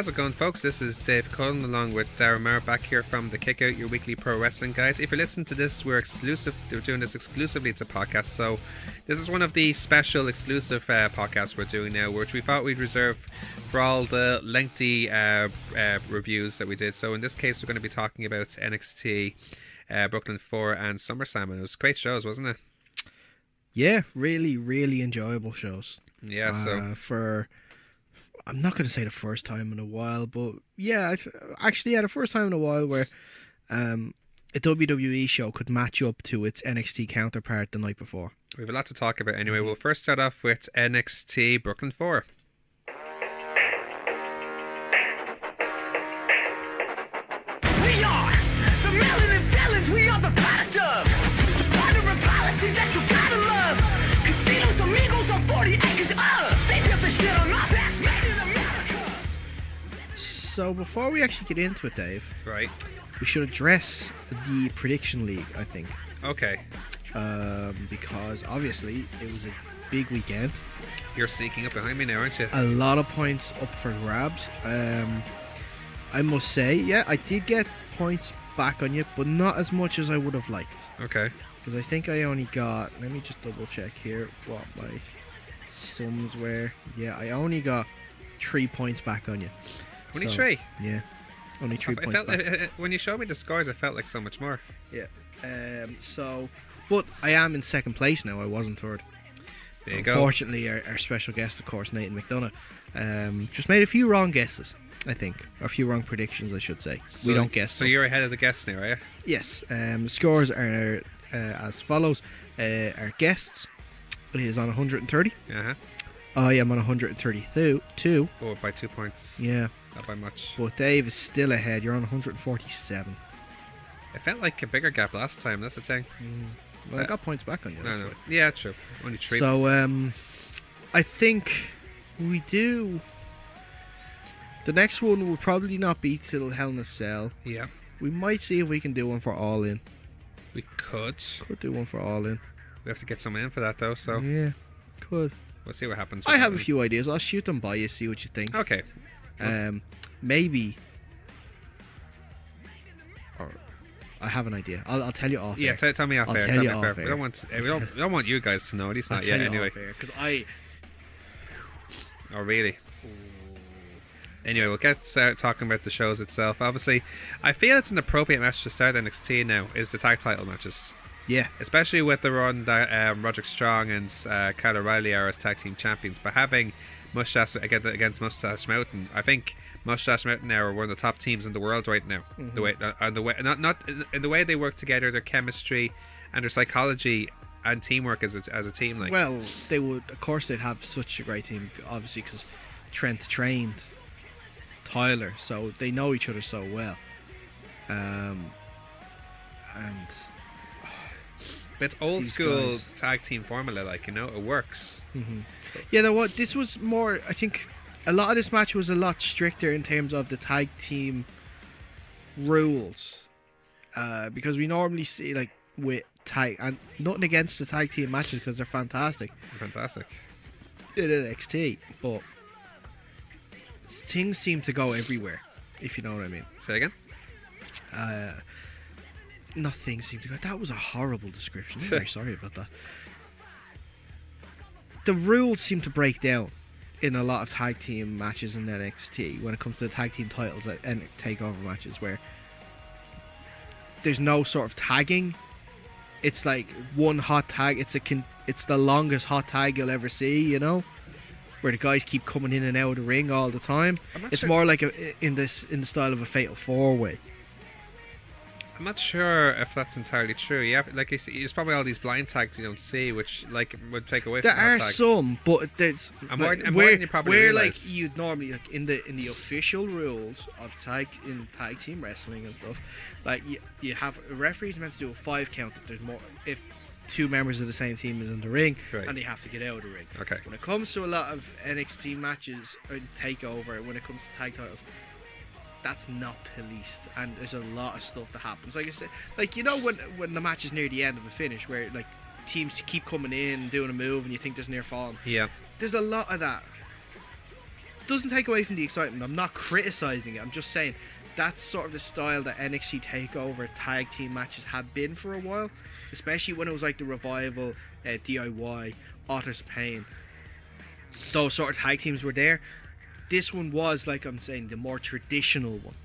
How's it going, folks? This is Dave Cullen along with Darren Maher back here from the Kick Out, your weekly pro wrestling guide. If you're listening to this, we're doing this exclusively. It's a podcast, so this is one of the special exclusive podcasts we're doing now, which we thought we'd reserve for all the lengthy reviews that we did. So in this case, we're going to be talking about NXT Brooklyn 4 and Summerslam, and it was great shows, wasn't it? Yeah, really, really enjoyable shows. Yeah, so for, I'm not going to say the first time in a while, but yeah, the first time in a while where a WWE show could match up to its NXT counterpart the night before. We have a lot to talk about anyway. We'll first start off with NXT Brooklyn 4. We are the melanin felons, we are the product of the partner policy that you gotta love. Casinos, amigos on 40 acres of. They built the shit on my backs, made in America. So before we actually get into it, Dave, Right. we should address the prediction league, I think. Okay. Because obviously it was a big weekend. You're sneaking up behind me now, aren't you? A lot of points up for grabs. I must say, yeah, I did get points back on you, but not as much as I would have liked. Okay. Because I think I only got, let me just double check here what my sums were. Yeah, I only got 3 points back on you. Only So, 3? Yeah, only 3 It points felt back. when you showed me the scores, it felt like so much more. Yeah. But I am in second place now. I wasn't third. There you go. Unfortunately, our special guest, of course, Nathan McDonough, just made a few wrong guesses, I think. Or a few wrong predictions, I should say. So, we don't guess. So you're ahead of the guests now, are you? Yes. The scores are as follows. Our guest is on 130. Uh-huh. I am on 132. Oh, by 2 points. Yeah. Not by much. But Dave is still ahead. You're on 147. It felt like a bigger gap last time, that's the thing. Well, I got points back on you. No. So. Yeah, true. Only 3. So, I think we do. The next one will probably not be till Hell in a Cell. Yeah. We might see if we can do one for All In. We could. Could do one for All In. We have to get someone in for that, though, so Yeah, could. we'll see what happens. I have a few ideas. I'll shoot them by you, see what you think. Okay. Maybe. Or I have an idea. I'll tell you off. Yeah, tell me off I'll air. tell Tell you me off off air. air. We don't want you guys to know. At least not yet, anyway. Because Oh, really? Anyway, we'll get talking about the shows itself. Obviously, I feel it's an appropriate match to start NXT now, is the tag title matches. Yeah. Especially with the run that Roderick Strong and Kyle O'Reilly are as tag team champions. But having Mustache against Mustache Mountain, I think Mustache Mountain now are one of the top teams in the world right now. Mm-hmm. Not in the way they work together, their chemistry and their psychology and teamwork as a team. Like, Well, they would. Of course, they'd have such a great team, obviously, because Trent trained Tyler, so they know each other so well. And it's old these school guys. tag team formula, like, you know, it works. yeah, this was more. I think a lot of this match was a lot stricter in terms of the tag team rules, because we normally see like with tag, and nothing against the tag team matches because they're fantastic Fantastic. in NXT, but things seem to go everywhere, if you know what I mean. Say again? Nothing seemed to go. That was a horrible description. I'm very sorry about that. The rules seem to break down in a lot of tag team matches in NXT when it comes to the tag team titles and takeover matches, where there's no sort of tagging. It's like one hot tag. It's the longest hot tag you'll ever see, you know, where the guys keep coming in and out of the ring all the time. It's sure. more like in the style of a fatal 4-way. I'm not sure if that's entirely true. Yeah, like you see, there's probably all these blind tags you don't see, which like would take away There from the are hot tag. some, but there's more than you probably where realise. like you'd normally like in the official rules of tag team wrestling and stuff, like you have a referee's meant to do a 5 count if 2 members of the same team is in the ring, Right. and they have to get out of the ring. Okay. When it comes to a lot of NXT matches or takeover, when it comes to tag titles, that's not policed, and there's a lot of stuff that happens. Like I said, like, you know, when the match is near the end of a finish, where like teams keep coming in and doing a move, and you think there's near falling. Yeah. There's a lot of that doesn't take away from the excitement. I'm not criticizing it. I'm just saying that's sort of the style that NXT TakeOver tag team matches have been for a while, especially when it was like the Revival, DIY, Authors of Pain. Those sort of tag teams were there. This one was, like I'm saying, the more traditional one.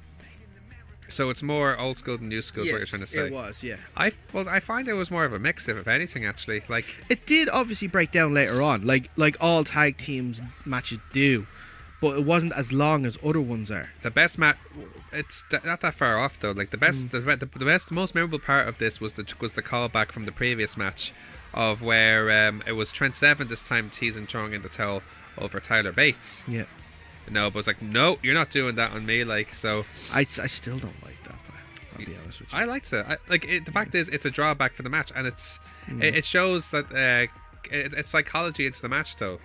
So it's more old school than new school, is what you're trying to say. It was, yeah. I find it was more of a mix, if anything, actually. Like, it did obviously break down later on, like all tag teams matches do, but it wasn't as long as other ones are. the best match, it's not that far off though. Like the best, the most memorable part of this was the callback from the previous match, of where it was Trent Seven this time teasing throwing in the towel over Tyler Bates. Yeah. No, but it's like, no, you're not doing that on me. Like, so I still don't like that, but I'll be honest with you. I liked it. The fact is, it's a drawback for the match, and it shows that it's psychology into the match, though.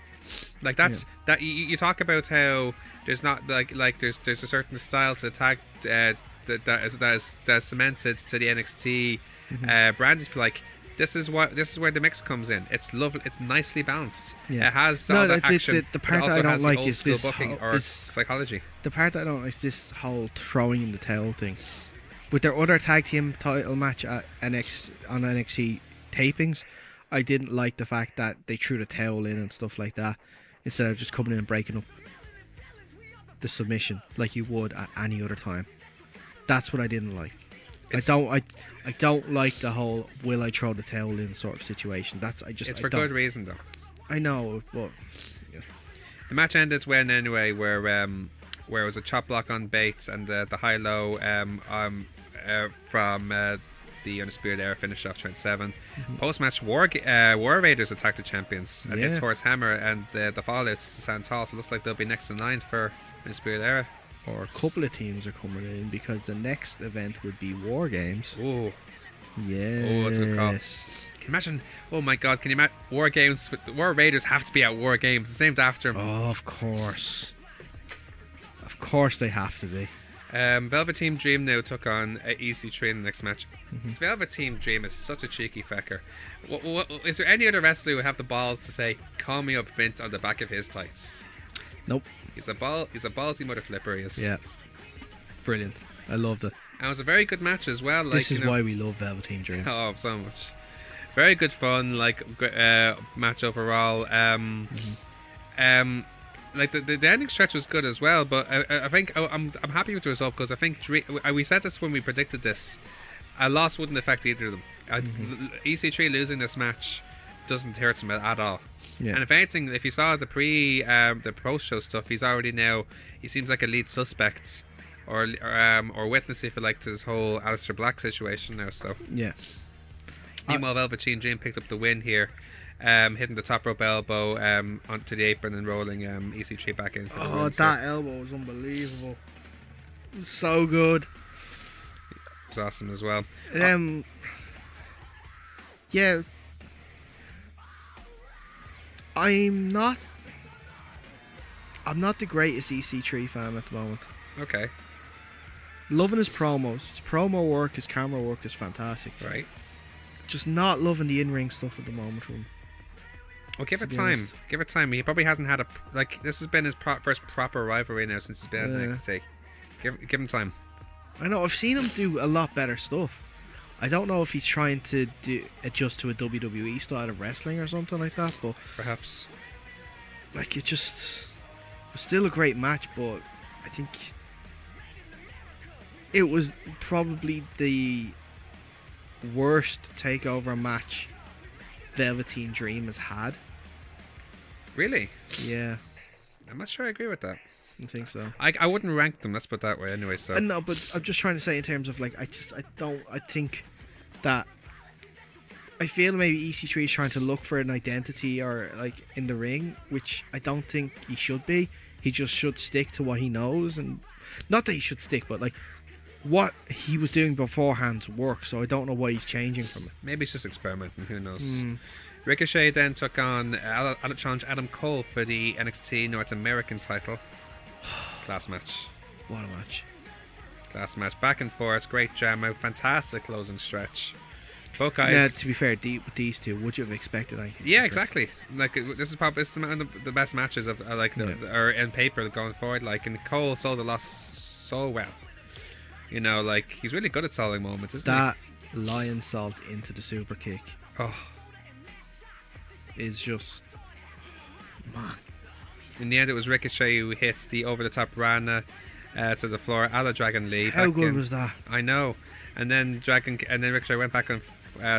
Like that you talk about how there's not there's a certain style to the tag that is cemented to the NXT brand. If you like. This is where the mix comes in. It's lovely. It's nicely balanced. Yeah. It has all the action. The part but it that also I don't has like the old is school this booking or psychology. The part that I don't like is this whole throwing in the towel thing. With their other tag team title match at NXT tapings, I didn't like the fact that they threw the towel in and stuff like that, instead of just coming in and breaking up the submission like you would at any other time. That's what I didn't like. I don't like the whole will I throw the towel in sort of situation. It's for good reason though. I know, but yeah. The match ended when anyway where it was a chop block on Bates and the high low from the Undisputed Era finish off Trent Seven. Post match War Raiders attacked the champions and hit Thor's hammer and the fallouts to stand tall. So it looks like they'll be next in line for Undisputed Era. Or a couple of teams are coming in, because the next event would be War Games. Oh, yes. Oh, that's a good call. Can you imagine? Oh my God! Can you imagine War Games? The War Raiders have to be at War Games. The name's after them. Oh, of course they have to be. Velveteen Dream now took on EC3 in the next match. Velveteen Dream is such a cheeky fecker. Is there any other wrestler who would have the balls to say, "Call me up, Vince," on the back of his tights? Nope. He's a ballsy mother flipper. He is. Yeah. Brilliant. I loved it. And it was a very good match as well. This is why we love Velveteen Dream. Oh, so much. Very good fun, match overall. Like the ending stretch was good as well, but I think I'm happy with the result, because I think we said this when we predicted this. A loss wouldn't affect either of them. EC3 losing this match doesn't hurt him at all. Yeah. And if anything, if you saw the the post-show stuff, he seems like a lead suspect or witness, if you like, to this whole Aleister Black situation now. So yeah. Meanwhile, Velveteen Dream picked up the win here, hitting the top rope elbow onto the apron and rolling EC3 back in. For the win. That elbow was unbelievable. It was so good. It was awesome as well. Yeah. I'm not the greatest EC3 fan at the moment. Okay. Loving his promos. His promo work, his camera work is fantastic. Right. Just not loving the in-ring stuff at the moment from him. Well, give it time. Honest. Give it time. He probably hasn't had this has been his first proper rivalry now since he's been at NXT. Give him time. I know. I've seen him do a lot better stuff. I don't know if he's trying to adjust to a WWE style of wrestling or something like that, but perhaps. Like, it just was still a great match, but I think it was probably the worst takeover match Velveteen Dream has had. Really? Yeah. I'm not sure I agree with that. I think so. I wouldn't rank them, let's put it that way anyway. So no, but I'm just trying to say in terms of like, I think that I feel maybe EC3 is trying to look for an identity or like in the ring, which I don't think he should be. He just should stick to what he knows, and not that he should stick, but like what he was doing beforehand worked. So I don't know why he's changing from it. Maybe it's just experimenting. Who knows? Ricochet then took on challenge Adam Cole for the NXT North American title. Class match. What a match. Class match. Back and forth. Great jam out. Fantastic closing stretch. Both Now, guys. to be fair, with these two, would you have expected anything? Yeah, different? exactly. Like this is probably some of the best matches of or in paper going forward. Like, and Cole sold the loss so well. You know, like he's really good at selling moments, isn't That lion salt into the super kick he? Oh, is just man. in the end, it was Ricochet who hits the over the top Rana to the floor. A la Dragon Lee. How back good in. was that? I know. And then Ricochet went back on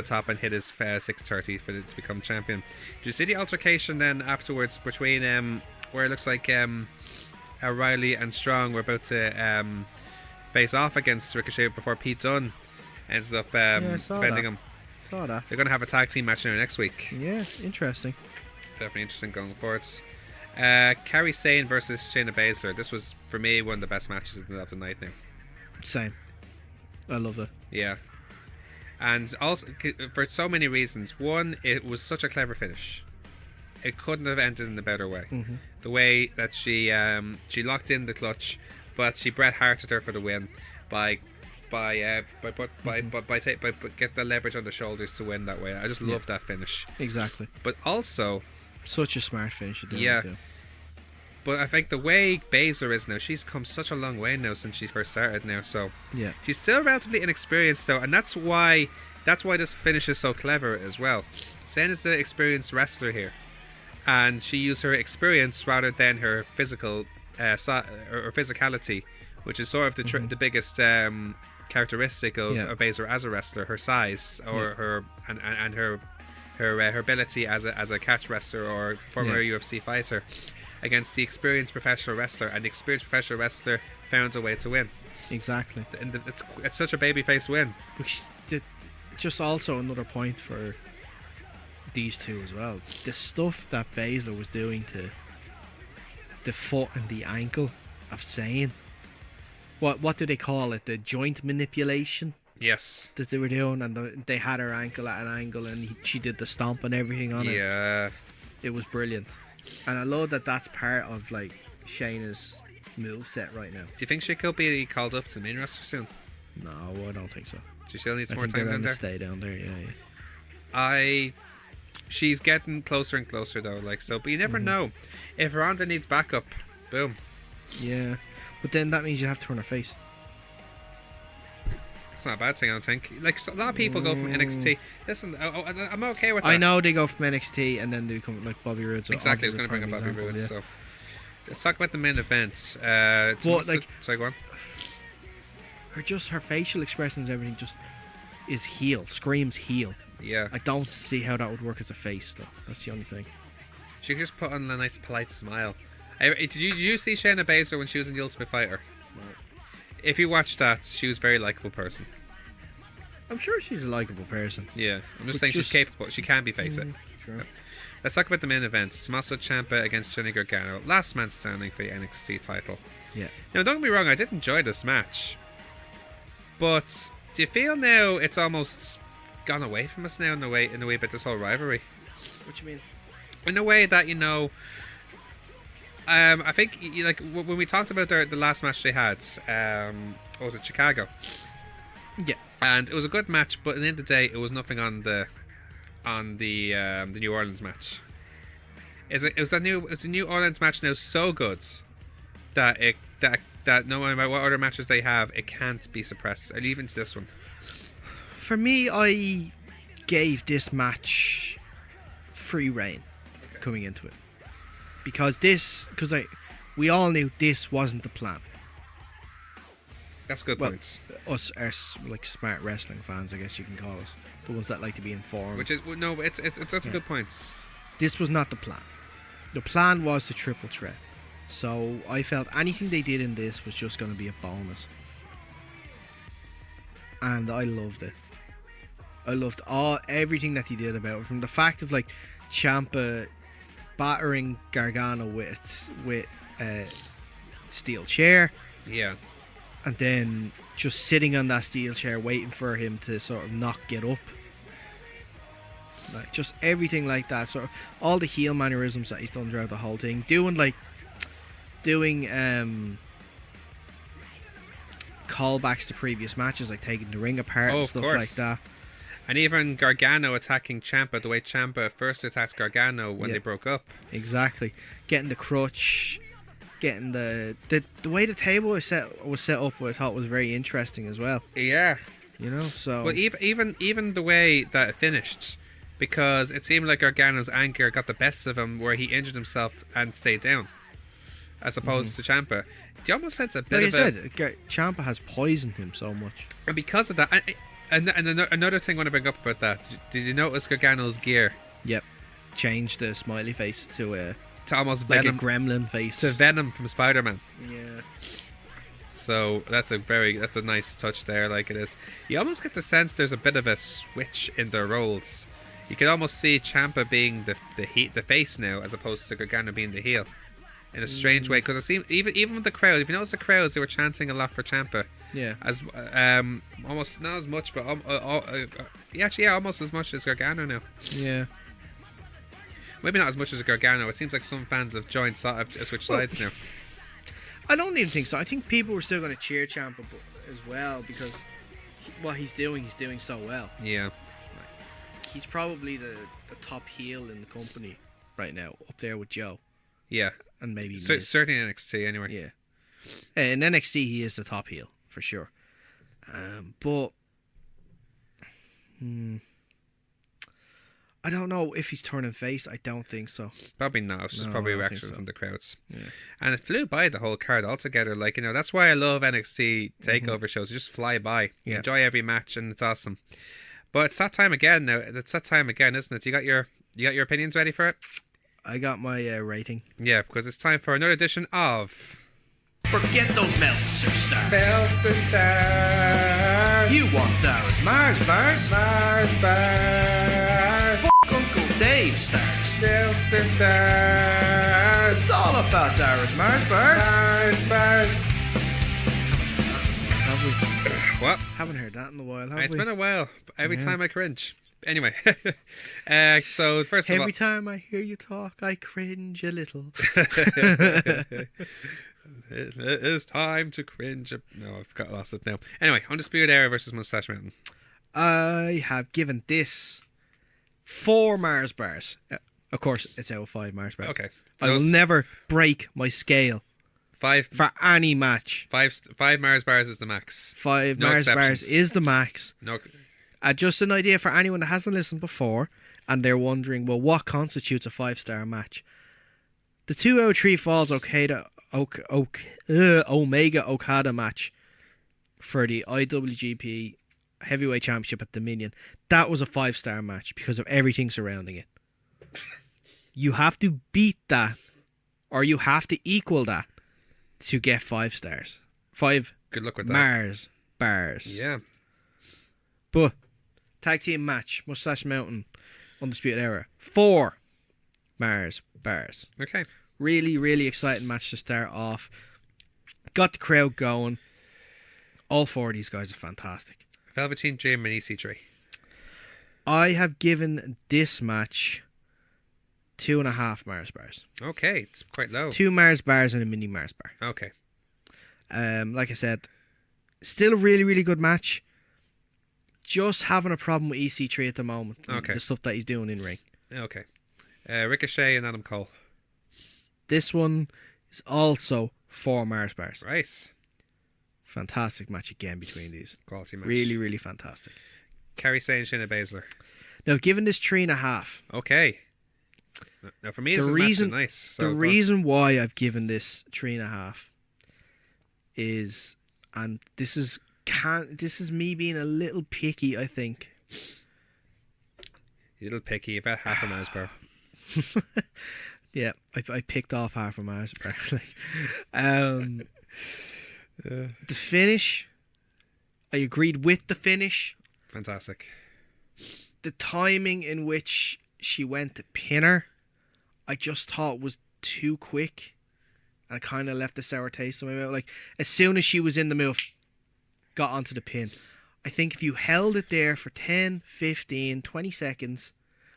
top and hit his 630 for it to become champion. Did you see the altercation then afterwards between where it looks like Riley and Strong were about to face off against Ricochet before Pete Dunne ends up I saw defending that. him. Saw that. They're going to have a tag team match now next week. Yeah, interesting. Definitely interesting going forwards. Kairi Sane versus Shayna Baszler. This was for me one of the best matches of the night now. Same. I love that. Yeah. And also for so many reasons. One, it was such a clever finish. It couldn't have ended in a better way. Mm-hmm. The way that she locked in the clutch, but she Bret Harted her for the win by get the leverage on the shoulders to win that way. I just love that finish. Exactly. But also, Such a smart finish. To do Yeah. too. but I think the way Baszler is now, she's come such a long way now since she first started now. So Yeah. she's still relatively inexperienced though, and that's why this finish is so clever as well. Sen is an experienced wrestler here, and she used her experience rather than her physical or physicality, which is sort of the biggest characteristic of Baszler as a wrestler, her size or her ability as a catch wrestler or former UFC fighter against the experienced professional wrestler, and the experienced professional wrestler found a way to win. Exactly. And it's such a babyface win. Which just also another point for these two as well. The stuff that Baszler was doing to the foot and the ankle of Zayn. What do they call it? The joint manipulation Yes. that they were doing, and they had her ankle at an angle, and she did the stomp and everything on it. Yeah. It was brilliant, and I love that that's part of like Shayna's moveset right now. Do you think she could be called up to the main roster soon? No, I don't think so. She still needs I more think time they're down gonna there. stay down there. Yeah. She's getting closer and closer though, like so. But you never know. If Ronda needs backup, boom. Yeah, but then that means you have to turn her face. It's not a bad thing, I don't think. Like so a lot of people go from NXT. Listen, I'm okay with that. I know they go from NXT and then they become like Bobby Roode. Exactly, I was going to bring up Bobby Roode. Yeah. So let's talk about the main event. But, like- sorry, go on. Her facial expressions, everything just is heel, screams heel. Yeah, I don't see how that would work as a face though. That's the only thing. she could just put on a nice, polite smile. Did you see Shayna Baszler when she was in the Ultimate Fighter? If you watch that, she was a very likable person. I'm sure she's a likable person. Yeah, I'm just But saying she's just- capable. She can be face it. Sure. Let's talk about the main event. Tommaso Ciampa against Johnny Gargano. Last man standing for the NXT title. Yeah. Now, don't get me wrong, I did enjoy this match. But do you feel now it's almost gone away from us now in a way about this whole rivalry? What you mean? In a way that, you know, I think like when we talked about the last match they had, what was it, Chicago? Yeah. And it was a good match, but at the end of the day, it was nothing on the New Orleans match. It's the New Orleans match now so good that no matter what other matches they have, it can't be suppressed. Or even to this one. For me, I gave this match free reign coming into it because we all knew this wasn't the plan. That's good Well, points. Us are like smart wrestling fans, I guess you can call us, the ones that like to be informed. Which is no, it's that's a good point. This was not the plan. The plan was the triple threat. So I felt anything they did in this was just going to be a bonus. And I loved it. I loved everything that he did about it. From the fact of like Ciampa battering Gargano with a steel chair, Yeah. and then just sitting on that steel chair waiting for him to sort of not get up. Like just everything like that, sort of all the heel mannerisms that he's done throughout the whole thing, doing callbacks to previous matches, like taking the ring apart Oh, and of stuff course. like that. And even Gargano attacking Ciampa the way Ciampa first attacked Gargano when they broke up. Exactly. Getting the crutch, getting the way the table was set up, I thought was very interesting as well. Yeah. You know, so. Well, even the way that it finished, because it seemed like Gargano's anger got the best of him, where he injured himself and stayed down, as opposed to Ciampa. You almost sense a bit like of I said, Ciampa has poisoned him so much. and because of that, and another thing I want to bring up about that. Did you notice Gargano's gear? Yep. Changed the smiley face to almost like Venom, a gremlin face. to Venom from Spider-Man. Yeah. So that's a nice touch there. Like it is, you almost get the sense there's a bit of a switch in their roles. You could almost see Ciampa being the face now, as opposed to Gargano being the heel, in a strange way. Because it seemed even with the crowd, if you notice the crowds, they were chanting a lot for Ciampa. Yeah. As almost not as much, but almost as much as Gargano now. Yeah. Maybe not as much as Gargano. It seems like some fans have switched sides now. I don't even think so. I think people were still going to cheer Ciampa as well, because what he's doing so well. Yeah. He's probably the top heel in the company right now, up there with Joe. Yeah. And maybe certainly in NXT anyway. Yeah. In NXT, he is the top heel, for sure. But I don't know if he's turning face. I don't think so. Probably not. It's just probably a reaction from the crowds. Yeah. And it flew by the whole card altogether. Like, that's why I love NXT takeover shows. They just fly by. You enjoy every match, and it's awesome. But it's that time again now. It's that time again, isn't it? You got your opinions ready for it? I got my rating. Yeah, because it's time for another edition of Forget those Meltzer stars. Meltzer Stars. You want those Mars bars? Mars Bars. F*** Uncle Dave stars. Meltzer Stars. It's all about those Mars bars. Mars Bars. Have we? What? Haven't heard that in a while, have It's we? been a while. Every time I cringe. Anyway, so first of all, Every time I hear you talk, I cringe a little. it is time to cringe. No, I've lost it now. Anyway, Undisputed Era versus Mustache Mountain. I have given this 4 Mars bars. Of course, it's out of 5 Mars bars. Okay. I will never break my scale 5 for any match. 5 Mars bars is the max. 5 No Mars bars exceptions. is the max. No. Just an idea for anyone that hasn't listened before and they're wondering, well, what constitutes a 5-star match? The 2 out of 3 falls Omega Okada match for the IWGP Heavyweight Championship at Dominion. That was a 5-star match because of everything surrounding it. You have to beat that, or you have to equal that to get 5 stars. 5 Good luck with that. Mars bars. Yeah. But tag team match, Mustache Mountain, Undisputed Era, 4 Mars bars. Okay. Really, really exciting match to start off. Got the crowd going. All 4 of these guys are fantastic. Velveteen Dream and EC3. I have given this match 2.5 Mars bars. Okay, it's quite low. 2 Mars bars and a mini Mars bar. Okay. Like I said, still a really, really good match. Just having a problem with EC3 at the moment. Okay. The stuff that he's doing in ring. Okay. Ricochet and Adam Cole. This one is also 4 Mars bars. Right. Fantastic match again between these. Quality match. Really, really fantastic. Kerry Sane, Shayna Baszler. Now, given this 3.5. Okay. Now, for me, this match is nice. So the reason why I've given this 3.5 is, and this is me being a little picky, I think. A little picky. You've had half a Mars bar. Yeah, I picked off half a Mars bar. The finish, I agreed with the finish. Fantastic. The timing in which she went to pin her, I just thought was too quick. And it kind of left a sour taste in my mouth. Like, as soon as she was in the move, got onto the pin. I think if you held it there for 10, 15, 20 seconds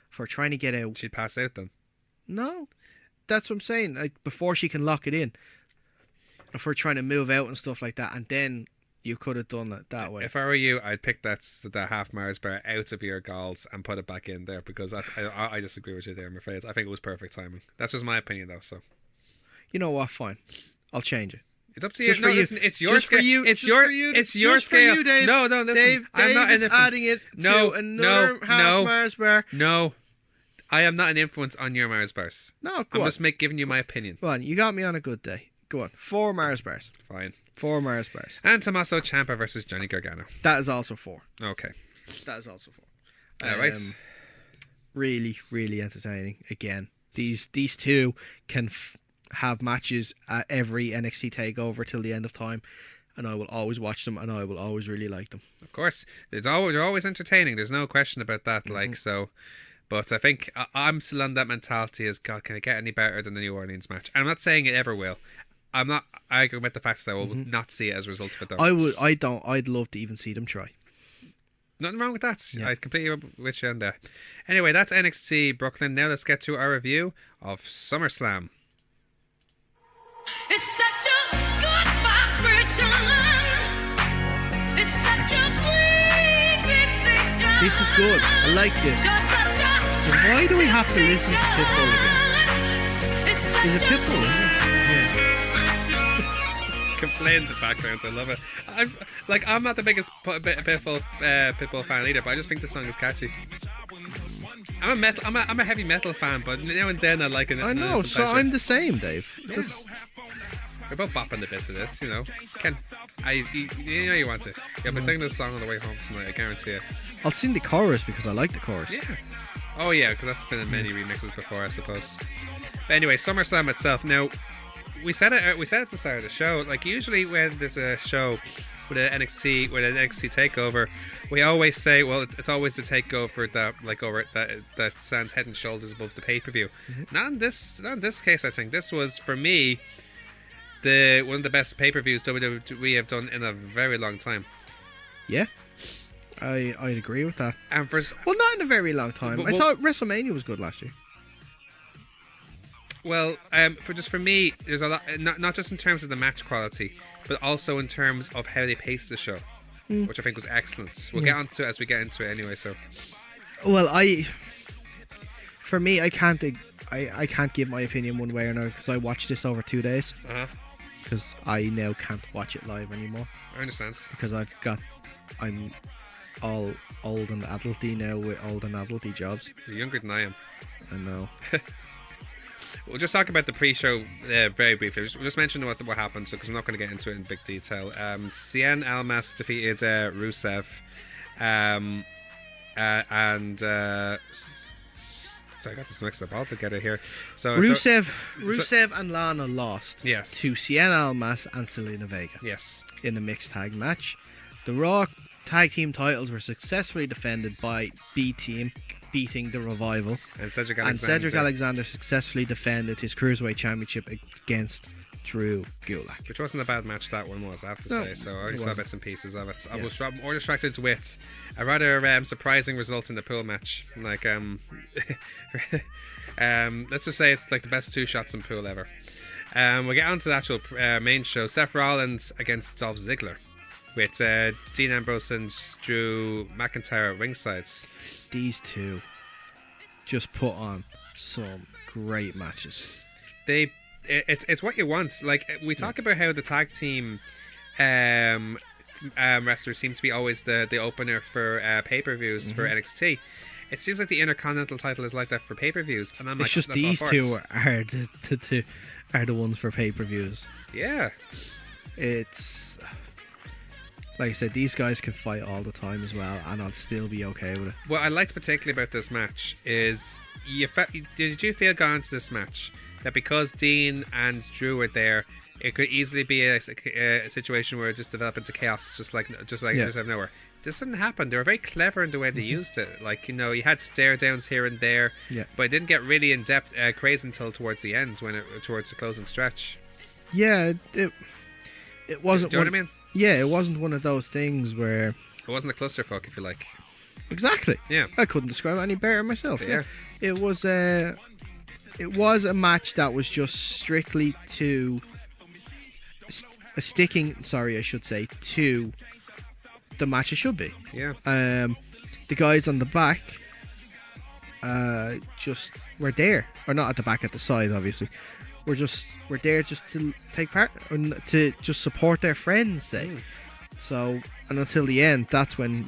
for trying to get out. She'd pass out then. No, that's what I'm saying. Like, before she can lock it in. If we're trying to move out and stuff like that. And then You could have done it that way. If I were you, I'd pick that half Mars bar out of your galls and put it back in there, because I disagree with you there, I'm afraid. I think it was perfect timing. That's just my opinion, though. So, You know what? Fine. I'll change it. it's up to you. Just No, for you. listen, it's your Just for scale. you. It's Just your for you. it's your Just for scale. you, Dave. No, listen. Dave I'm not is an adding it No, to another no, half no. Mars bar. No, I am not an influence on your Mars bars. No, I'm go on. just giving you my opinion. Go on. You got me on a good day. Go on. 4 Mars bars. Fine. 4 Mars bars. And Tommaso Ciampa versus Johnny Gargano. That is also 4. Okay. That is also 4. All right. Really, really entertaining. Again, these two can have matches at every NXT takeover till the end of time, and I will always watch them, and I will always really like them. Of course, they're always entertaining. There's no question about that. But I think I'm still on that mentality as, God, can it get any better than the New Orleans match? And I'm not saying it ever will. I'm not arguing with the fact that I will not see it as a result of it, though. I'd love to even see them try. Nothing wrong with that. Yeah. I completely with you on that. Anyway, that's NXT Brooklyn. Now let's get to our review of SummerSlam. It's such a good vibration. It's such a sweet sensation. This is good. I like this. You're such a But why do we have to listen to Pitbull again? It's such Is it Pitbull? Isn't it? Complain in the background. I love it. I'm not the biggest Pitbull fan either, but I just think the song is catchy. I'm a heavy metal fan, but now and then I like it. I know. So I'm the same, Dave. Yeah. We're both bopping the bits of this, you know. You know you want to. You'll be singing this song on the way home tonight, I guarantee it. I'll sing the chorus because I like the chorus. Yeah. Oh yeah, because that's been in many remixes before, I suppose. But anyway, SummerSlam itself. Now, we said it at the start of the show. Like, usually when there's a show with an NXT takeover, we always say, well, it's always the takeover that stands head and shoulders above the pay-per-view. Not in this case. I think this was, for me, one of the best pay-per-views WWE have done in a very long time. Yeah. I'd agree with that. And Well, not in a very long time. I thought WrestleMania was good last year. Well, for me, there's a lot, not just in terms of the match quality, but also in terms of how they paced the show, which I think was excellent. We'll get onto it as we get into it anyway. So, well, for me, I can't give my opinion one way or another because I watched this over 2 days. Because I now can't watch it live anymore. I understand. Because I'm all old and adulty now with old and adulty jobs. You're younger than I am. I know. We'll just talk about the pre-show very briefly. We'll just mention what happened, because I'm not going to get into it in big detail. Cien Almas defeated Rusev, and so I got this mixed up altogether here. Rusev and Lana lost. Yes. To Cien Almas and Selena Vega. Yes. In a mixed tag match. The Raw tag team titles were successfully defended by B Team, beating the Revival. And Cedric Alexander successfully defended his Cruiserweight Championship against Drew Gulak. Which wasn't a bad match, that one was, I have to say. So I only saw bits and pieces of it. I was more distracted with a rather surprising result in the pool match. Like, let's just say it's like the best 2 shots in pool ever. We'll get on to the actual main show. Seth Rollins against Dolph Ziggler, with Dean Ambrose and Drew McIntyre at ringside. These two just put on some great matches. It's what you want. Like, we talk about how the tag team wrestlers seem to be always the opener for pay-per-views for NXT. It seems like the Intercontinental title is like that for pay-per-views, and I'm it's just these two are the ones for pay-per-views. Yeah. It's like I said, these guys can fight all the time as well, and I'll still be okay with it. What I liked particularly about this match is, did you feel going into this match that because Dean and Drew were there, it could easily be a situation where it just developed into chaos, just like just out of nowhere? This didn't happen. They were very clever in the way they used it. Like, you had stare downs here and there, but it didn't get really in depth crazy until towards the end, towards the closing stretch. Yeah, it wasn't. Do you know what I mean? Yeah, it wasn't one of those things where it wasn't a clusterfuck, if you like. Exactly. Yeah. I couldn't describe it any better myself. Yeah. It was a match that was just strictly to I should say, to the match it should be. Yeah. The guys on the back just were there, or not at the back, at the side, obviously. We're there just to take part, or to just support their friends, say. So, and until the end, that's when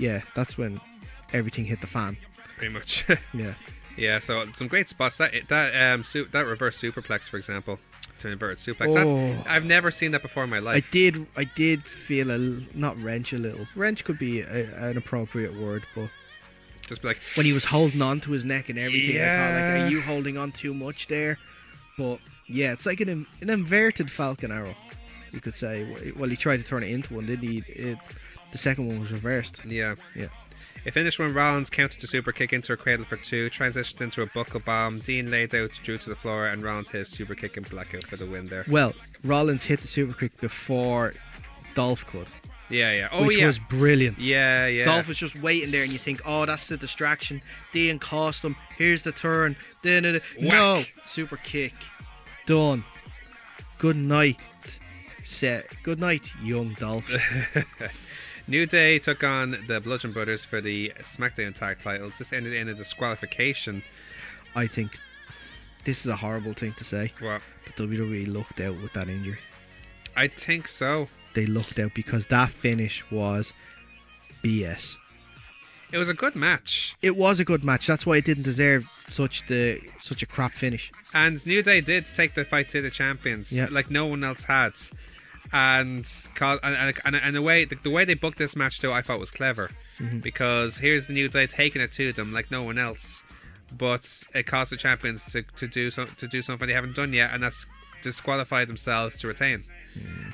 everything hit the fan. Pretty much. Yeah. Yeah, so some great spots. That reverse superplex, for example, to inverted suplex. I've never seen that before in my life. I did feel not wrench a little. Wrench could be an appropriate word, but Just be like, when he was holding on to his neck and everything, I thought, like, are you holding on too much there? But yeah, it's like an inverted Falcon Arrow, you could say. Well, he tried to turn it into one, didn't he? The second one was reversed. Yeah. Yeah. It finished when Rollins countered the super kick into a cradle for 2, transitioned into a buckle bomb. Dean laid out Drew to the floor, and Rollins hit his super kick and blackout for the win there. Well, Rollins hit the super kick before Dolph could. Yeah. Which was brilliant. Yeah. Dolph was just waiting there, and you think, oh, that's the distraction. Dean cost him. Here's the turn. No. Super kick. Done. Good night. Good night, young Dolph. New Day took on the Bludgeon Brothers for the SmackDown Tag Titles. This ended in a disqualification. I think this is a horrible thing to say. What? But WWE lucked out with that injury. I think so. They lucked out because that finish was BS. It was a good match. It was a good match. That's why it didn't deserve such a crap finish. And New Day did take the fight to the champions, like no one else had. And the way they booked this match though, I thought was clever, because here's the New Day taking it to them like no one else, but it caused the champions to do something they haven't done yet, and that's disqualify themselves to retain,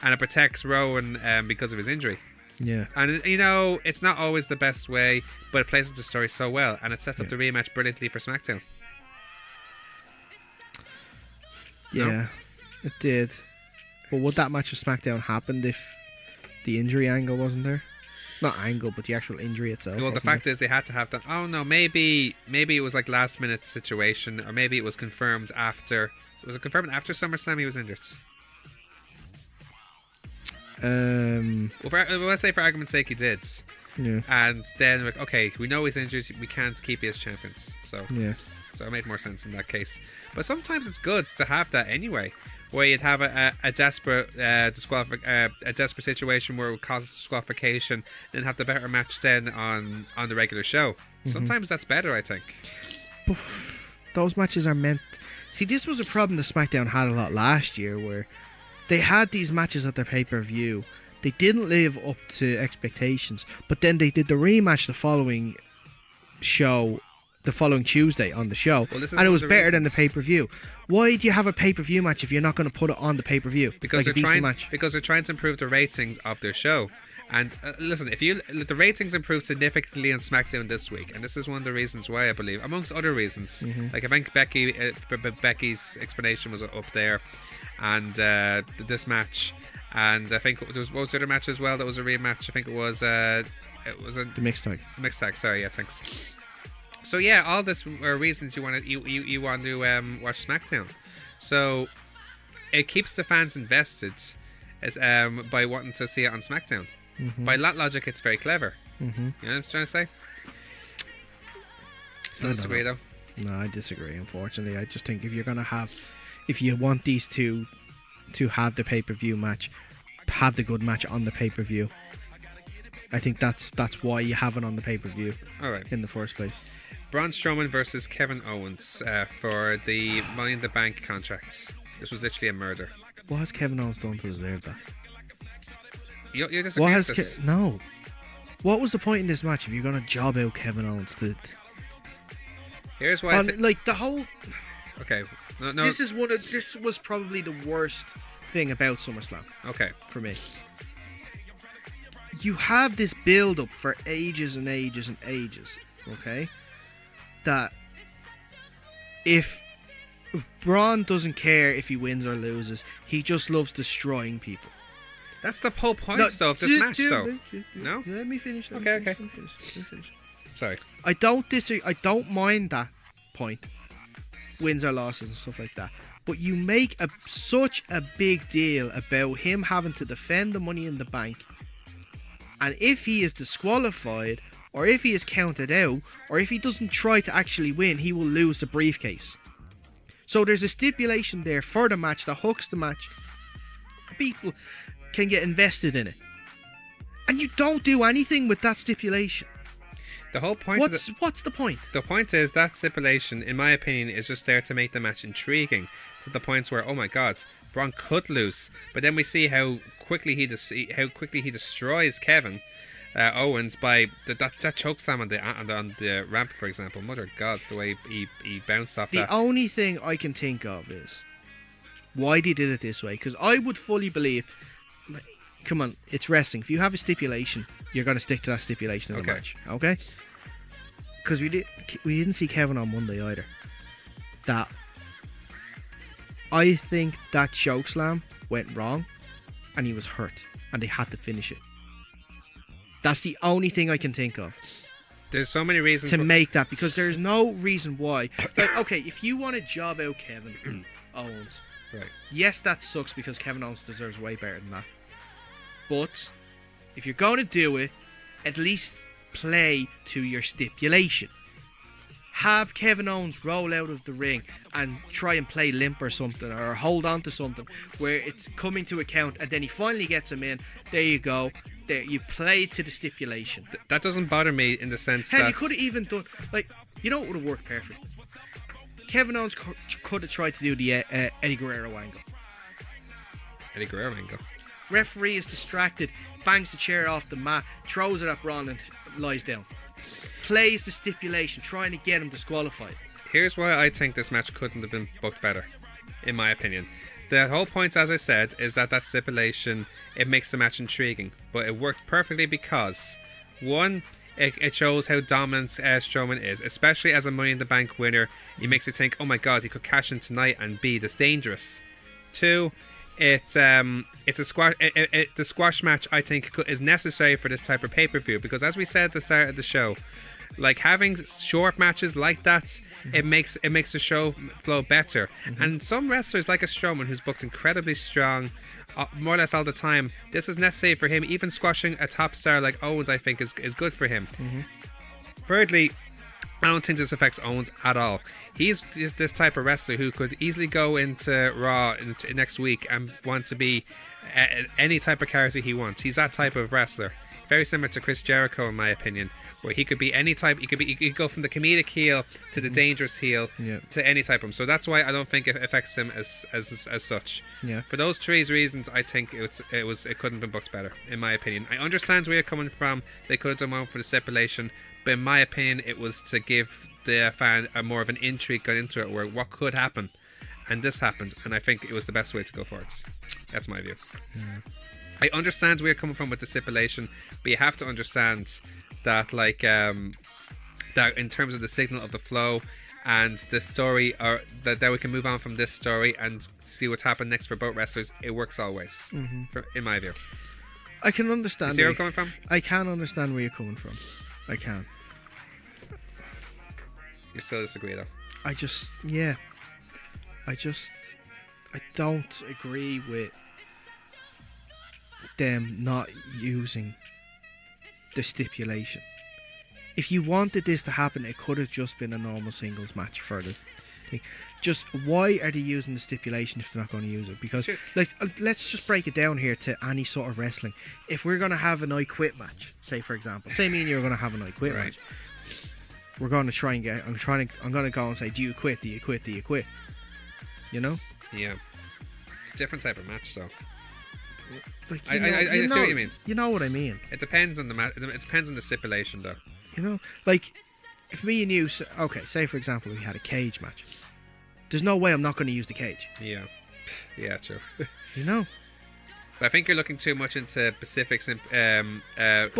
and it protects Rowan because of his injury. Yeah, and you know it's not always the best way, but it plays into the story so well, and it sets up the rematch brilliantly for SmackDown. Yeah, it did. But would that match of SmackDown happen if the injury angle wasn't there? Not angle, but the actual injury itself. Well, the fact is they had to have that. Oh no, maybe it was like last minute situation, or maybe it was confirmed after. Was it confirmed after SummerSlam he was injured? Well, let's say for argument's sake he did. Yeah. And then like, okay, we know he's injured. We can't keep you as champions. So yeah. So it made more sense in that case. But sometimes it's good to have that anyway, where you'd have a desperate a desperate situation where it would cause disqualification, and have the better match then on the regular show. Sometimes that's better, I think. Those matches are meant. See, this was a problem that SmackDown had a lot last year, where they had these matches at their pay-per-view. They didn't live up to expectations, but then they did the rematch the following Tuesday on the show, and it was better than the pay-per-view. Why do you have a pay-per-view match if you're not going to put it on the pay-per-view? Because they're trying to improve the ratings of their show. And listen, if the ratings improved significantly on SmackDown this week, and this is one of the reasons why I believe, amongst other reasons, like I think Becky's explanation was up there, and this match, and I think there was the other match as well that was a rematch. I think it was the mixed tag. Mixed tag. Sorry, yeah, thanks. So yeah, all this are reasons you want to watch SmackDown. So it keeps the fans invested as by wanting to see it on SmackDown. By that logic, it's very clever. You know what I'm trying to say? Still disagree though? No, I disagree. Unfortunately, I just think if you want these two to have the pay-per-view match, have the good match on the pay-per-view. I think that's why you have it on the pay-per-view. All right. In the first place. Braun Strowman versus Kevin Owens for the Money in the Bank contract. This was literally a murder. What has Kevin Owens done to deserve that? You disagree with this? No. What was the point in this match if you're going to job out Kevin Owens? Here's why. The whole. Okay. No. This was probably the worst thing about SummerSlam. Okay. For me. You have this build-up for ages and ages and ages. Okay. That if Braun doesn't care if he wins or loses, he just loves destroying people. That's the whole point of this match, though. No? Let me finish. Okay. Let me finish. Sorry. I don't mind that point. Wins or losses and stuff like that. But you make such a big deal about him having to defend the Money in the Bank, and if he is disqualified, or if he is counted out, or if he doesn't try to actually win, he will lose the briefcase. So there's a stipulation there for the match that hooks the match. People can get invested in it. And you don't do anything with that stipulation. The whole point What's the point? The point is that stipulation, in my opinion, is just there to make the match intriguing, to the points where, oh my god, Braun could lose, but then we see how quickly he destroys Kevin Owens by that choke slam on the ramp, for example. Mother of gods, the way he bounced off that. The only thing I can think of is why they did it this way, because I would fully believe, like, come on, it's wrestling. If you have a stipulation, you're going to stick to that stipulation in the match, okay? Because we didn't see Kevin on Monday either. That I think that choke slam went wrong, and he was hurt, and they had to finish it. That's the only thing I can think of. There's so many reasons to make that, because there's no reason why. Like, okay, if you want to job out Kevin Owens, right? Yes, that sucks because Kevin Owens deserves way better than that. But if you're going to do it, at least play to your stipulation. Have Kevin Owens roll out of the ring and try and play limp or something, or hold on to something where it's coming to account, and then he finally gets him in. There you go. There, you play to the stipulation. That doesn't bother me in the sense that... Hell, you could have even done... Like, you know what would have worked perfect? Kevin Owens could have tried to do the Eddie Guerrero angle. Eddie Guerrero angle? Referee is distracted, bangs the chair off the mat, throws it at Braun and lies down. Plays the stipulation, trying to get him disqualified. Here's why I think this match couldn't have been booked better, in my opinion. The whole point, as I said, is that stipulation, it makes the match intriguing. But it worked perfectly because, one, it shows how dominant Strowman is, especially as a Money in the Bank winner. It makes you think, oh my god, he could cash in tonight and be this dangerous. Two, it's a squash. The squash match, I think, is necessary for this type of pay-per-view, because as we said at the start of the show, like, having short matches like that, it makes the show flow better. And some wrestlers, like a Strowman, who's booked incredibly strong, more or less all the time, this is necessary for him. Even squashing a top star like Owens, I think, is good for him. Thirdly, I don't think this affects Owens at all. He's this type of wrestler who could easily go into Raw next week and want to be any type of character he wants. He's that type of wrestler. Very similar to Chris Jericho, in my opinion, where he could be any type. He could go from the comedic heel to the dangerous heel to any type of him. So that's why I don't think it affects him as such. Yeah. For those three reasons, I think it couldn't have been booked better, in my opinion. I understand where you're coming from. They could have done one for the stipulation, but in my opinion, it was to give the fan a more of an intrigue going into it, where what could happen, and this happened, and I think it was the best way to go forward. That's my view. Yeah. I understand where you're coming from with the stipulation, but you have to understand that, like, that in terms of the signal of the flow and the story, or that we can move on from this story and see what's happened next for both wrestlers, it works always, in my view. I can understand. See where I'm coming from? I can understand where you're coming from. I can. You still disagree, though? I don't agree with them not using the stipulation. If you wanted this to happen, it could have just been a normal singles match for the thing. Just why are they using the stipulation if they're not going to use it? Because let's just break it down here to any sort of wrestling. If we're going to have an I Quit match, say for example, say me and you are going to have an I Quit match, we're going to try and get. I'm going to go and say, do you quit? Do you quit? Do you quit? You know? Yeah. It's a different type of match, though. Like, I see what you mean. You know what I mean. It depends on the it depends on the stipulation, though. You know, like, if me and you, okay, say for example we had a cage match, there's no way I'm not going to use the cage. Yeah, true. You know. But I think you're looking too much into specifics and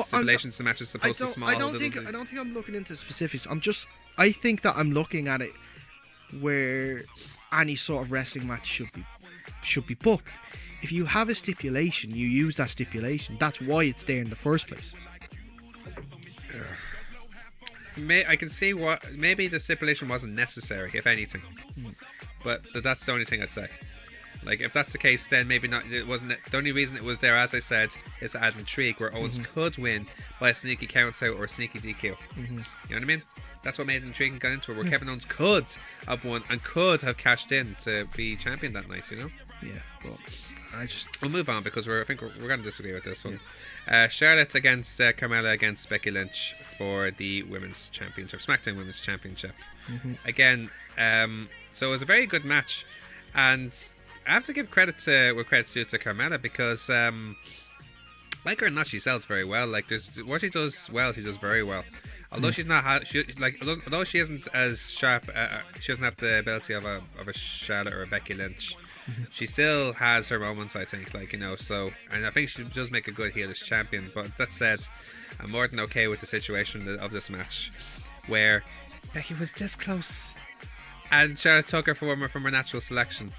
stipulations. The match is supposed to small. I don't think I'm looking into specifics. I think that I'm looking at it where any sort of wrestling match should be booked. If you have a stipulation, you use that stipulation. That's why it's there in the first place. I can see what maybe the stipulation wasn't necessary, if anything. but that's the only thing I'd say. Like, if that's the case, then maybe not. It wasn't the only reason it was there, as I said, is to add intrigue where Owens could win by a sneaky count out or a sneaky DQ. You know what I mean? That's what made it intriguing, got into it, where Kevin Owens could have won and could have cashed in to be champion that night, you know? Yeah, well, we'll move on because I think we're going to disagree with this one. Charlotte against Carmella against Becky Lynch for the Women's Championship, SmackDown Women's Championship. Again, so it was a very good match, and I have to give credit to where credit's due to Carmella because, like her or not, she sells very well. Like, there's what she does well, she does very well. Although she's not, although she isn't as sharp, she doesn't have the ability of a Charlotte or a Becky Lynch. She still has her moments, I think. Like, you know, so, and I think she does make a good heel as champion. But that said, I'm more than okay with the situation of this match, where Becky was this close, and Charlotte took her from her natural selection,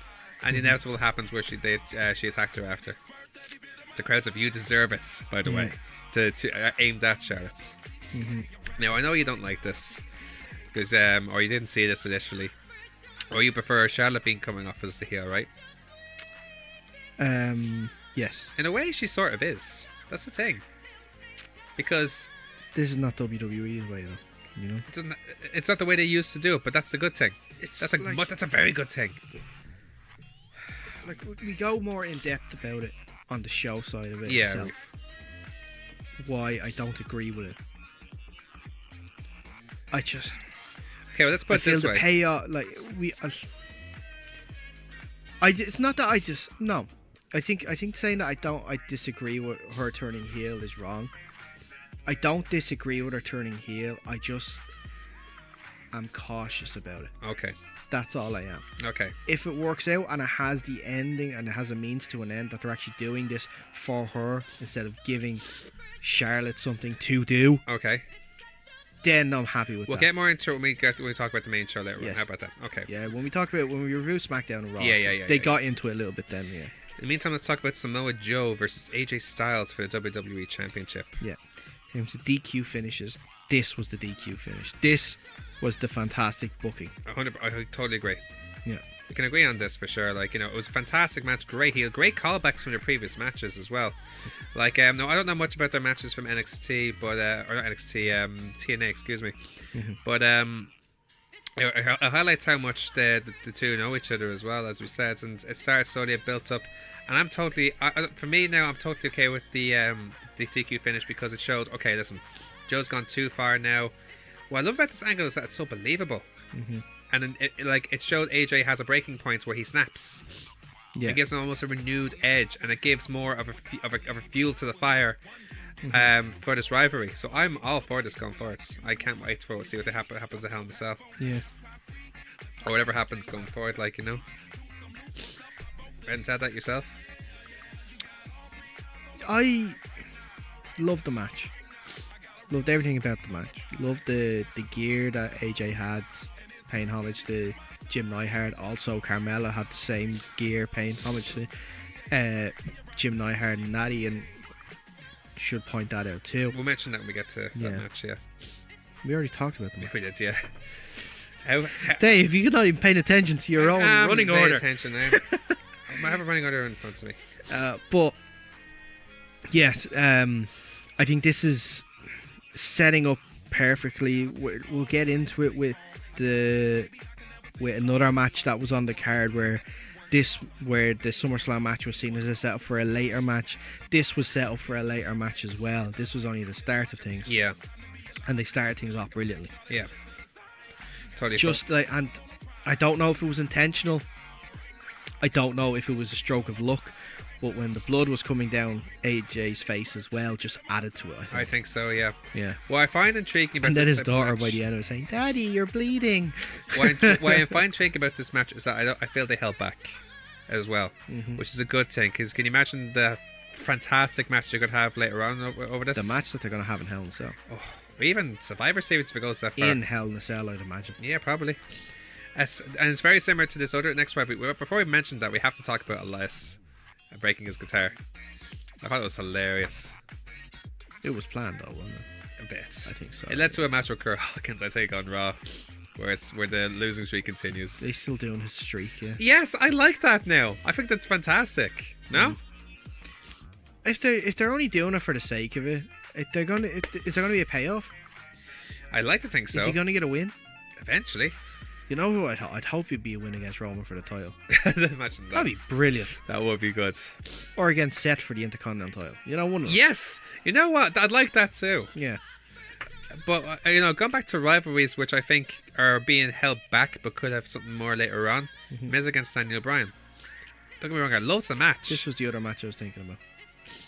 and the inevitable happens where she attacked her after. The crowds of "You deserve it," by the way, to aimed at Charlotte. Now, I know you don't like this, because or you didn't see this initially, or you prefer Charlotte being coming off as the heel, right? Yes. In a way, she sort of is. That's the thing, because this is not WWE's way, though. You know, it's not the way they used to do it, but that's the good thing. That's a very good thing. Like, we go more in depth about it on the show side of it itself. Why I don't agree with it. Okay, well, let's put it this way. The payoff, like it's not that no. I think saying that I disagree with her turning heel is wrong. I don't disagree with her turning heel. I'm cautious about it. Okay. That's all I am. Okay. If it works out and it has the ending and it has a means to an end, that they're actually doing this for her instead of giving Charlotte something to do. Okay. Then I'm happy with that. We'll get more into it when we talk about the main show later. Yes. How about that? Okay. Yeah, when we review SmackDown and Raw, they got into it a little bit then, yeah. In the meantime, let's talk about Samoa Joe versus AJ Styles for the WWE Championship. Yeah. In terms of DQ finishes, this was the DQ finish. This was the fantastic booking. I totally agree. Yeah. We can agree on this for sure. Like, you know, it was a fantastic match, great heel, great callbacks from their previous matches as well. Like, no, I don't know much about their matches from NXT, but or not NXT, TNA, excuse me. But it highlights how much the two know each other as well, as we said, and it started slowly, it built up, and I'm totally, for me now, I'm totally okay with the DQ finish because it showed, okay, listen, Joe's gone too far now. What I love about this angle is that it's so believable. And it showed AJ has a breaking point where he snaps. Yeah. It gives him almost a renewed edge, and it gives more of a fuel to the fire for this rivalry. So I'm all for this going forward. I can't wait to see what happens at Hell in a Cell. Yeah. Or whatever happens going forward, like, you know. Hadn't had that yourself? I loved the match. Loved everything about the match. Loved the gear that AJ had, paying homage to Jim Neidhart. Also, Carmella had the same gear, paying homage to Jim Neidhart and Natty, and should point that out too. We'll mention that when we get to that match, yeah. We already talked about the match. We did, yeah. Dave, you're not even paying attention to your own running order. Attention now. I have a running order in front of me. But yes, I think this is setting up perfectly. We'll get into it with another match that was on the card where the SummerSlam match was seen as a setup for a later match. This was set up for a later match as well. This was only the start of things. Yeah. And they started things off brilliantly. Yeah. Totally. And I don't know if it was intentional. I don't know if it was a stroke of luck. But when the blood was coming down AJ's face as well, just added to it. I think so, yeah. Yeah. What I find intriguing about and this then his daughter match, by the end was saying, "Daddy, you're bleeding." What I find intriguing about this match is that I feel they held back as well, which is a good thing. Because can you imagine the fantastic match they're going to have later on over this? The match that they're going to have in Hell in a Cell. Oh, or even Survivor Series if it goes that far. In Hell in a Cell, I'd imagine. Yeah, probably. And it's very similar to this other next rivalry. Before we mention that, we have to talk about Elias breaking his guitar. I thought it was hilarious. It was planned though, wasn't it? A bit. I think so. It led to a match with Kurt Hawkins, I think, on Raw. where the losing streak continues. They're still doing his streak, yeah. Yes, I like that now. I think that's fantastic. No? If they're only doing it for the sake of it, is there going to be a payoff? I'd like to think so. Is he going to get a win? Eventually. You know who I'd hope it'd be a win against Roman for the title. Imagine that. That'd be brilliant. That would be good. Or against Seth for the Intercontinental title. You know, wouldn't it? Yes. You know what? I'd like that too. Yeah. But, going back to rivalries, which I think are being held back but could have something more later on. Miz against Daniel Bryan. Don't get me wrong, I love the match. This was the other match I was thinking about.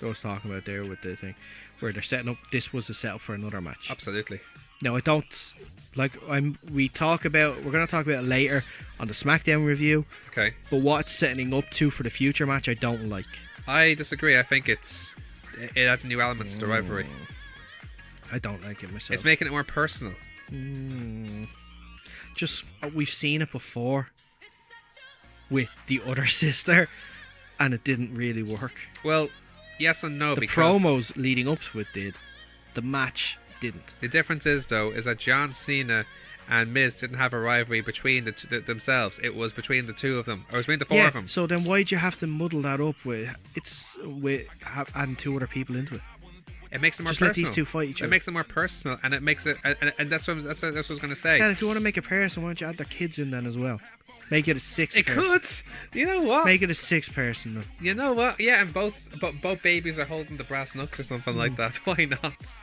I was talking about there with the thing. Where they're setting up, this was the setup for another match. Absolutely. No, I don't. Like, we're going to talk about it later on the SmackDown review. Okay. But what it's setting up to for the future match, I don't like. I disagree. I think it adds new elements to the rivalry. I don't like it myself. It's making it more personal. Just, we've seen it before with the other sister, and it didn't really work. Well, yes and no, The because promos leading up to it did. The match didn't. the difference is that John Cena and Miz didn't have a rivalry between themselves. It was between the two of them, or it was between the four of them. So then why'd you have to muddle that up with adding two other people into it? It makes it more Just personal. let these two fight each It other. makes it more personal, and it makes it, and that's what I was going to say. And if you want to make a person, why don't you add their kids in then as well? Make it a six. It could. You know what? Make it a 6-person. Then. You know what? Yeah, and both babies are holding the brass knucks or something like that. Why not?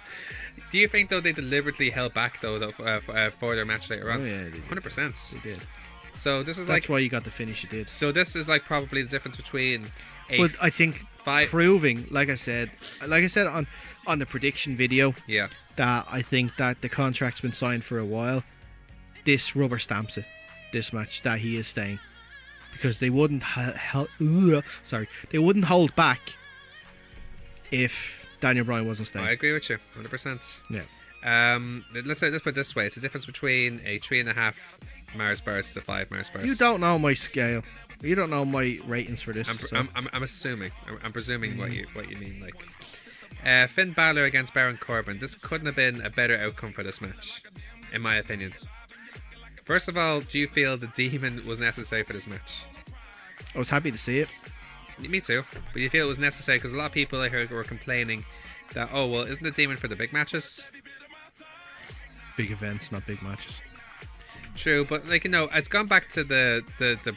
Do you think though they deliberately held back though for their match later on? Oh yeah, they did. 100%. They did. So this is That's like. why you got the finish you did. So this is like probably the difference between. But I think proving, like I said on the prediction video, Yeah. that I think that the contract's been signed for a while. This rubber stamps it. This match that he is staying, because they wouldn't they wouldn't hold back if Daniel Bryan wasn't staying. I agree with you, 100%. Yeah. Let's put it this way: it's a difference between a 3.5 Mars bars to 5 Mars bars. You don't know my scale. You don't know my ratings for this. I'm assuming. I'm presuming what you mean. Like Finn Balor against Baron Corbin. This couldn't have been a better outcome for this match, in my opinion. First of all, do you feel the Demon was necessary for this match? I was happy to see it. Me too. But you feel it was necessary because a lot of people I heard were complaining that, oh well, isn't the Demon for the big matches? Big events, not big matches. True, but it's gone back to the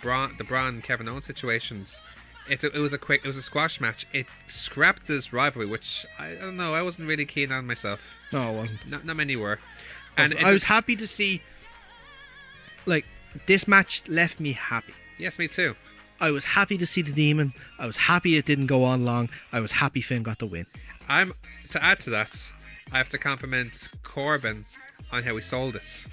Braun Kevin Owens situations. It was a squash match. It scrapped this rivalry, which I don't know. I wasn't really keen on myself. No, it wasn't. Not many were. I was happy to see. Like, this match left me happy. Yes, me too. I was happy to see the Demon. I was happy it didn't go on long. I was happy Finn got the win. To add to that, I have to compliment Corbin on how he sold it.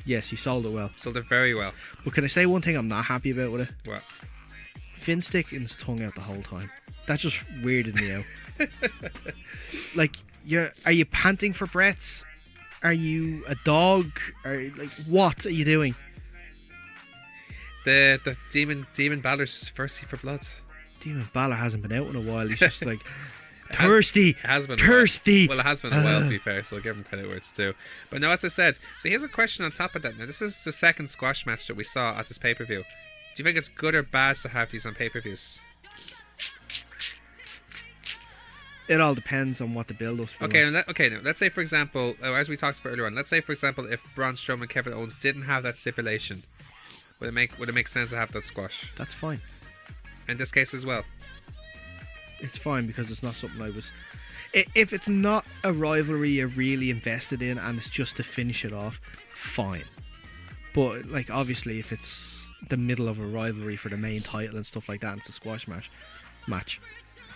Yes, he sold it well. Sold it very well. But can I say one thing I'm not happy about with it? What? Finn sticking his tongue out the whole time. That just weirded me out. Like, are you panting for breaths? Are you a dog? What are you doing? The Demon Balor's thirsty for blood. Demon Balor hasn't been out in a while. He's just like thirsty. It has been thirsty. Well, it has been a while to be fair, so I'll give him credit where it's due. But now, as I said, so here's a question on top of that. Now, this is the second squash match that we saw at this pay-per-view. Do you think it's good or bad to have these on pay-per-views? It all depends on what the build-up's been. Okay, now let's say for example, as we talked about earlier on, let's say for example, if Braun Strowman and Kevin Owens didn't have that stipulation, would it make sense to have that squash? That's fine. In this case as well. It's fine because it's not something I was. If it's not a rivalry you're really invested in and it's just to finish it off, fine. But like obviously, if it's the middle of a rivalry for the main title and stuff like that, and it's a squash match,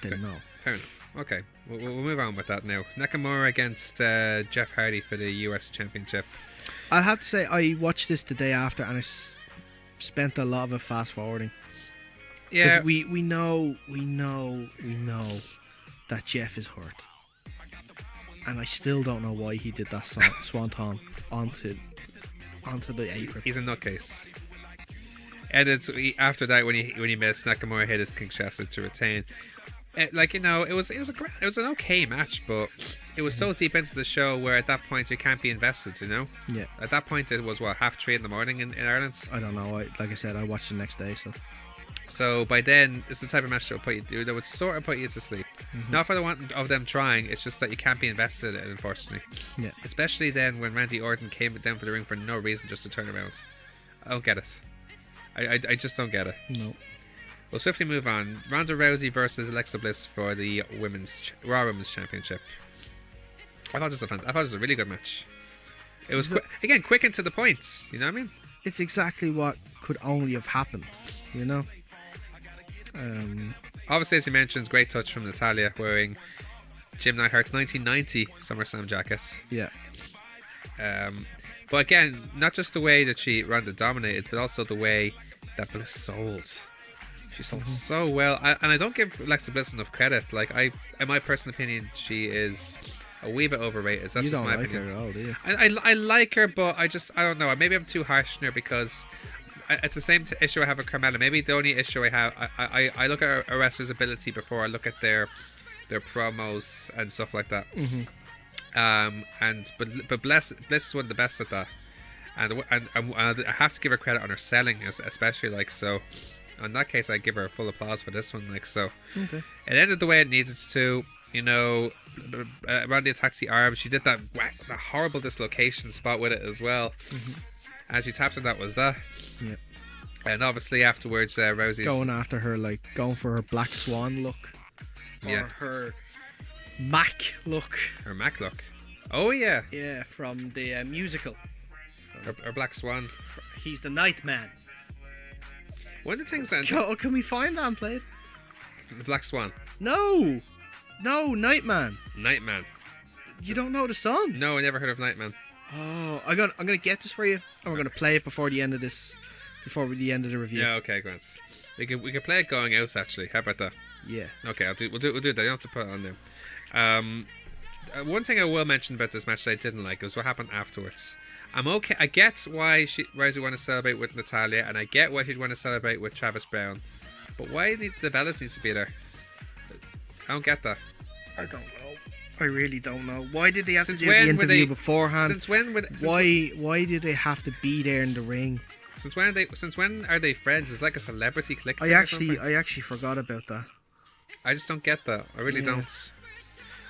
then Okay. no. Fair enough. Okay, we'll move on with that now. Nakamura against Jeff Hardy for the US Championship. I'll have to say I watched this the day after and I spent a lot of it fast forwarding. Yeah, we know that Jeff is hurt, and I still don't know why he did that swanton onto the apron. he's a nutcase. And after that, when he missed, Nakamura hit his Kinshasa to retain. It was an okay match, but it was so deep into the show where at that point you can't be invested, you know. Yeah. At that point it was what, 3:30 in the morning in Ireland. I don't know. Like I said, I watched the next day, so. So by then, it's the type of match that would sort of put you to sleep. Not for the want of them trying, it's just that you can't be invested in it, unfortunately. Yeah. Especially then when Randy Orton came down for the ring for no reason, just to turn around. I don't get it. I just don't get it. No. We'll swiftly move on. Ronda Rousey versus Alexa Bliss for the Raw Women's Championship. I thought it was a really good match. It was quick and to the point. You know what I mean? It's exactly what could only have happened. You know. Obviously, as you mentioned, great touch from Natalya wearing Jim Neidhart's 1990 SummerSlam jacket. Yeah. But again, not just the way that Ronda dominated, but also the way that Bliss sold. She sold so well, and I don't give Alexa Bliss enough credit. Like in my personal opinion, she is a wee bit overrated. That's You just don't my like opinion. her at all, do you? I like her, but I don't know. Maybe I'm too harsh on her because it's the same issue I have with Carmella. Maybe the only issue I have, I look at a wrestler's ability before I look at their promos and stuff like that. But Bliss is one of the best at that, and I have to give her credit on her selling, especially like so. In that case, I give her full applause for this one. Like so, Okay. it ended the way it needed to. You know, Ronda attacks the arm. She did that horrible dislocation spot with it as well. As she tapped it, that was that. Yeah. And obviously afterwards, Rosie's Going after her, like going for her Black Swan look. Or Yeah. her Mac look. her Mac look. Oh yeah, Yeah, from the musical. her Black Swan. He's the Nightman. One of the things that Can we find that and play it? the Black Swan, No, Nightman. Nightman. You don't know the song? No, I never heard of Nightman. Oh, I'm gonna get this for you, and we're gonna play it before the end of this, before the end of the review. Yeah, okay, Grant. We could play it going out actually. How about that? Yeah. Okay, we'll do that. You don't have to put it on there. One thing I will mention about this match that I didn't like was what happened afterwards. I'm okay. I get why Rousey want to celebrate with Natalya, and I get why she'd want to celebrate with Travis Brown, but why the Bellas need to be there? I don't get that. I don't know. I really don't know. Why did they have Since to do the when were interview they- beforehand? Since when? Why did they have to be there in the ring? Since when are they friends? It's like a celebrity clique. I thing or actually something. forgot about that. I just don't get that. I really Yeah. don't.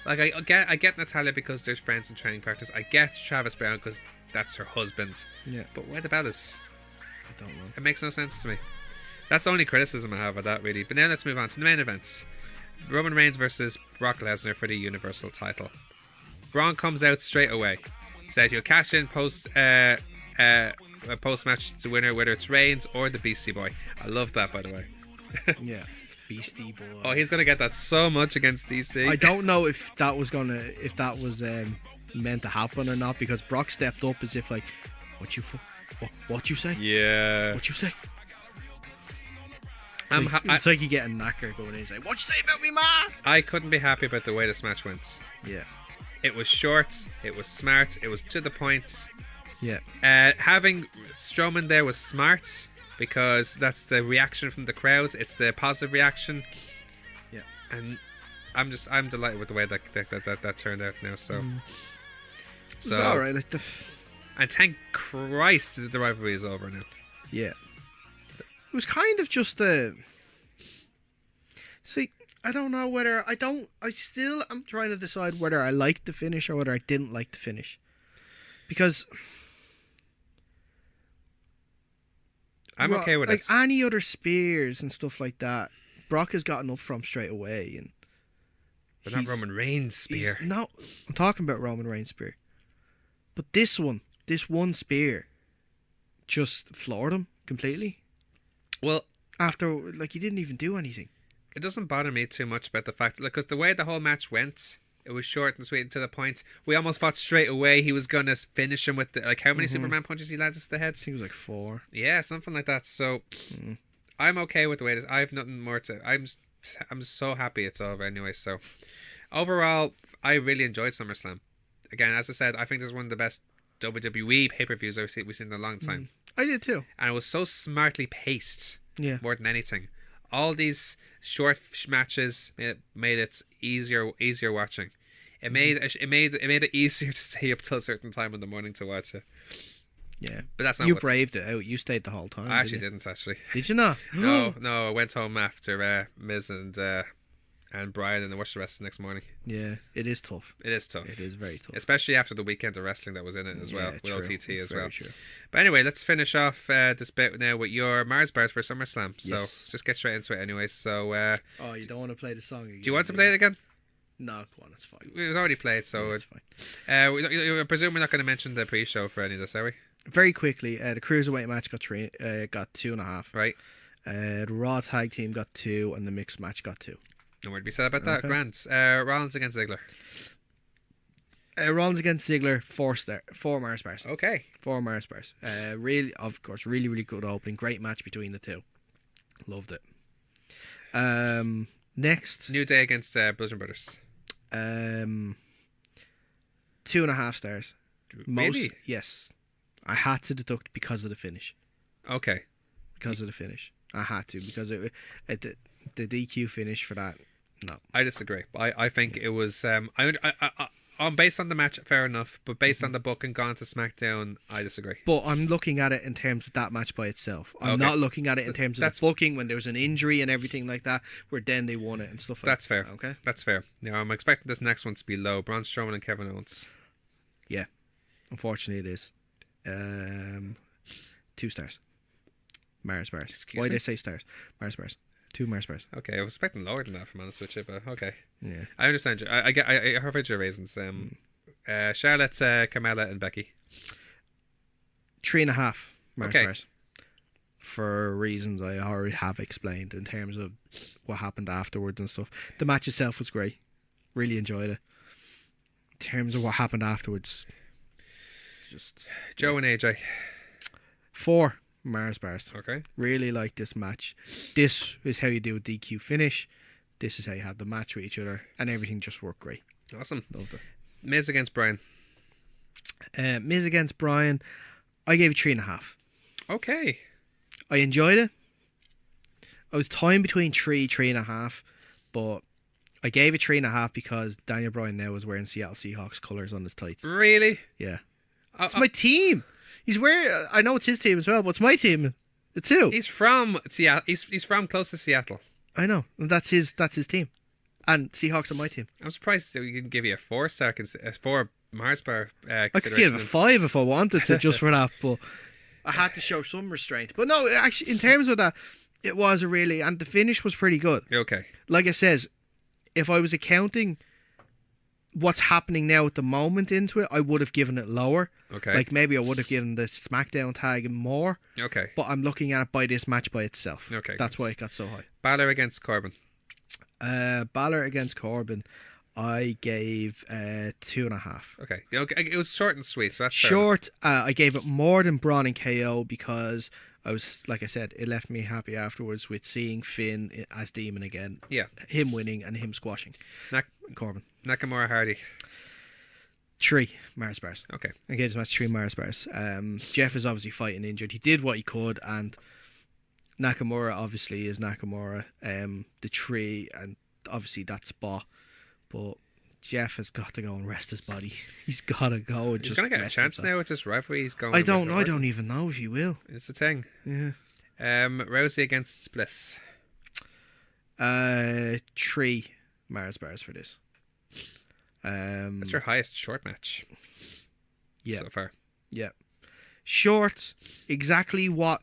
Like I get Natalya because there's friends and training partners. I get Travis Brown because that's her husband. Yeah. But why the Bellas? I don't know. It makes no sense to me. That's the only criticism I have of that, really. But now let's move on to the main events. Roman Reigns versus Brock Lesnar for the Universal title. Braun comes out straight away. Said you'll cash in post match to winner, whether it's Reigns or the Beastie Boy. I love that, by the way. Yeah. Beastie Boy. Oh, he's gonna get that so much against DC. I don't know if that was meant to happen or not, because Brock stepped up as if like, what you say? Yeah. What you say? It's It's like you get a knacker going in and say, what you say about me, ma? I couldn't be happy about the way this match went. Yeah. It was short, it was smart, it was to the point. Yeah. Having Strowman there was smart because that's the reaction from the crowd. It's the positive reaction. Yeah. And I'm delighted with the way that turned out now. So, It's alright. Like and thank Christ that the rivalry is over now. yeah. It was kind of just a. See, I don't know whether I'm trying to decide whether I liked the finish or whether I didn't like the finish, because I'm okay with like it. any other spears and stuff like that, Brock has gotten up from straight away, and But not he's- Roman Reigns' spear. No, I'm talking about Roman Reigns' spear. But this one spear, just floored him completely. Well, After, like, he didn't even do anything. it doesn't bother me too much about the fact, because the way the whole match went, it was short and sweet and to the point. We almost thought straight away he was gonna finish him with how many Superman punches he landed to the head? I think it was like 4. Yeah, something like that. So I'm okay with the way it is. I have nothing more to. I'm so happy it's over anyway. So overall, I really enjoyed SummerSlam. Again, as I said, I think this is one of the best WWE pay-per-views we've seen in a long time, I did too. and it was so smartly paced. Yeah. More than anything, all these short matches made it easier watching. It made it easier to stay up till a certain time in the morning to watch it. Yeah, But that's not you what's- braved it out. You stayed the whole time. I actually didn't actually. Did you not? No, I went home after Miz and Brian, and I watched the rest the next morning. Yeah, it is tough. It is tough. It is very tough. Especially after the weekend of wrestling that was in it as well, with true. OTT as Very well. true. But anyway, let's finish off this bit now with your Mars bars for SummerSlam. So Yes. just get straight into it anyway. So Oh, you don't want to play the song again? do you want to play it again? No, go on, it's fine. It was already played, so It's fine. I presume we're not going to mention the pre-show for any of this, are we? Very quickly, the cruiserweight match got 2.5. Right. The Raw tag team got 2, and the mixed match got 2. No word to be said about that. Okay. Grant. Rollins against Ziggler. Rollins against Ziggler, 4 Mars bars. Okay. 4 Mars bars. Really, of course, really, really good opening. Great match between the two. Loved it. Next, New Day against Bludgeon Brothers. 2.5 stars. Really? Yes. I had to deduct because of the finish. Okay. Because of the finish. I had to, because the DQ finish for that, no. I disagree. I think it was based on the match, fair enough, but based on the book and gone to SmackDown, I disagree. But I'm looking at it in terms of that match by itself. I'm Okay. not looking at it in terms of That's- the booking when there was an injury and everything like that, where then they won it and stuff like That's fair. that. Okay? That's fair. Now I'm expecting this next one to be low. Braun Strowman and Kevin Owens. Yeah. Unfortunately, it is. 2 stars. Mars bars. Excuse Why me? did I say stars? Mars bars. 2 Mars bars. Okay, I was expecting lower than that from honest with you, but okay. Yeah. I understand you. I heard your reasons. Charlotte, Carmella, and Becky. 3.5 Mars Okay. bars. For reasons I already have explained in terms of what happened afterwards and stuff. The match itself was great. Really enjoyed it. In terms of what happened afterwards, just Joe and AJ. 4 Mars bars. Okay. Really like this match. This is how you do a DQ finish. This is how you have the match with each other, and everything just worked great. Awesome. Loved it. Miz against Brian. Miz against Brian, I gave it 3.5. Okay. I enjoyed it. I was toying between 3.5, but I gave it 3.5 because Daniel Bryan now is wearing Seattle Seahawks colours on his tights. Really? Yeah, it's my team. He's wearing. I know it's his team as well, but it's my team too. He's from Seattle. He's from close to Seattle. I know, and that's his team, and Seahawks are my team. I'm surprised that we didn't give you a 4-star, 4 Mars bar I could give consideration. it a 5 if I wanted to, just for that, but I had to show some restraint. But no, actually, in terms of that, it was a really, and the finish was pretty good. Okay. Like I says, if I was accounting what's happening now at the moment into it, I would have given it lower. Okay. Like maybe I would have given the SmackDown tag more. Okay. But I'm looking at it by this match by itself. Okay, That's good. why it got so high. Balor against Corbin. Balor against Corbin, I gave 2.5. Okay. It was short and sweet, so that's fair enough. Short, I gave it more than Braun and KO because I was, like I said, it left me happy afterwards with seeing Finn as Demon again. Yeah. Him winning and him squashing Corbin. Nakamura Hardy. 3 Mars bars. Okay. I gave this match 3 Mars bars. Jeff is obviously fighting injured. He did what he could, and Nakamura obviously is Nakamura. The 3, and obviously that spot. But Jeff has got to go and rest his body. He's got to go and He's just going to get a rest chance himself. now with this rivalry. He's going. I with don't know. I Orton. don't even know if he will. It's a thing. Yeah. Rousey against Bliss. 3 Mars bars for this. That's your highest short match. Yeah. So far. Yeah. Short, exactly what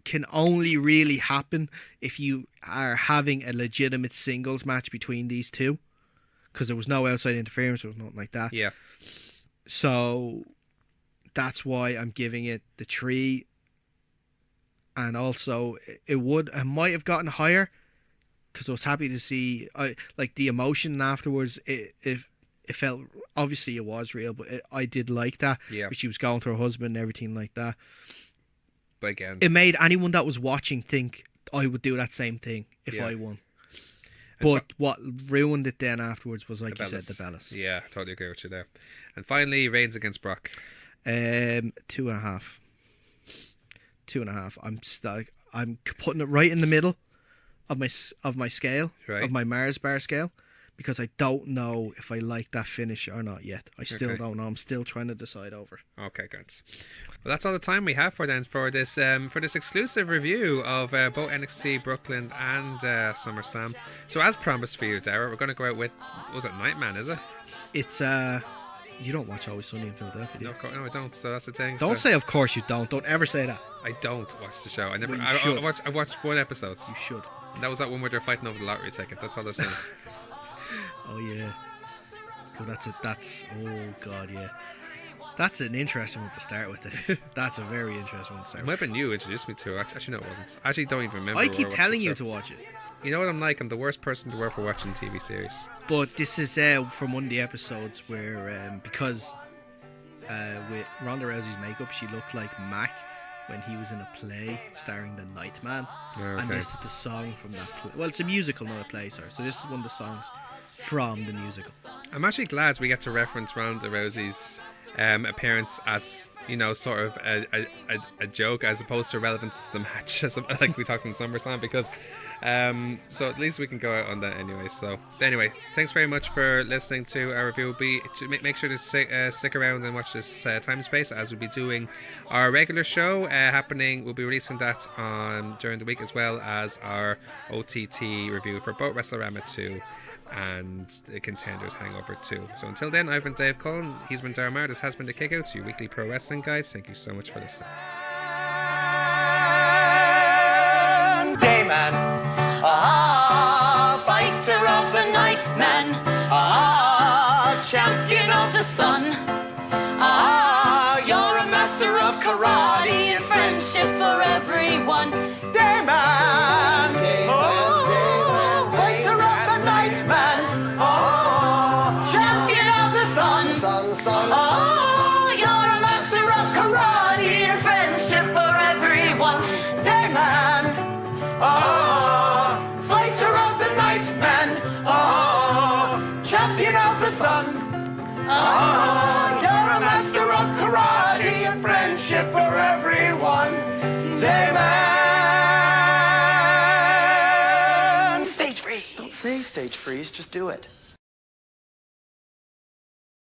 can only really happen if you are having a legitimate singles match between these two. Because there was no outside interference, there was nothing like that. Yeah. So that's why I'm giving it the 3. And also, I might have gotten higher because I was happy to see, like the emotion afterwards. It felt, obviously it was real, but I did like that. Yeah. She was going to her husband and everything like that. But again. It made anyone that was watching think I would do that same thing if Yeah. I won. And But what ruined it then afterwards was, like the you said, Bellas. the Bellas. Yeah, I totally agree with you there. And finally, Reigns against Brock. 2.5. 2.5. I'm putting it right in the middle of my scale, Right. of my Mars bar scale, because I don't know if I like that finish or not yet. I still Okay. don't know. I'm still trying to decide over. Okay, great. Well, that's all the time we have for this exclusive review of both NXT Brooklyn and SummerSlam. So as promised for you, Dara, we're going to go out with, was it Nightman, is it? It's you don't watch Always Sunny in Philadelphia, do you? No, I don't. So that's the thing. Don't so say of course you don't. Don't ever say that. I don't watch the show. I never. Well, you I should. watched one episode. You should. That was that one where they're fighting over the lottery ticket. That's all I've seen. Oh yeah. So that's oh god, yeah. That's an interesting one to start with. That's a very interesting one to It start might with. have been you who introduced me to it. Actually, no, it wasn't. I actually don't even remember. I where keep watched telling the you show. to watch it. You know what I'm like? I'm the worst person to work for watching TV series. But this is from one of the episodes where because with Ronda Rousey's makeup, she looked like Mac when he was in a play starring the Nightman. And Okay. this is the song from that play. Well, it's a musical, not a play, sorry. So this is one of the songs from the musical. I'm actually glad we get to reference Ronda Rousey's appearance as, you know, sort of a joke as opposed to relevance to the match, as like we talked in SummerSlam, because so at least we can go out on that anyway. So anyway, thanks very much for listening to our review. Make sure to stick around and watch this time and space, as we'll be doing our regular show happening. We'll be releasing that on during the week, as well as our OTT review for both WrestleRama 2 and the Contenders Hangover 2. So until then, I've been Dave Cullen, he's been Dara Mar, this has been the Kickouts, your weekly pro wrestling guys. Thank you so much for listening. Dayman, fighter of the night, man, champion of the sun, you're a master of karate and friendship for everyone. Dayman, fighter of the night, man, champion of the sun, you're a master of karate and friendship for everyone. Dayman, fighter of the night, man, champion of the sun, you're a master of karate and friendship for everyone. Dayman. Stage freeze. Don't say stage freeze, just do it.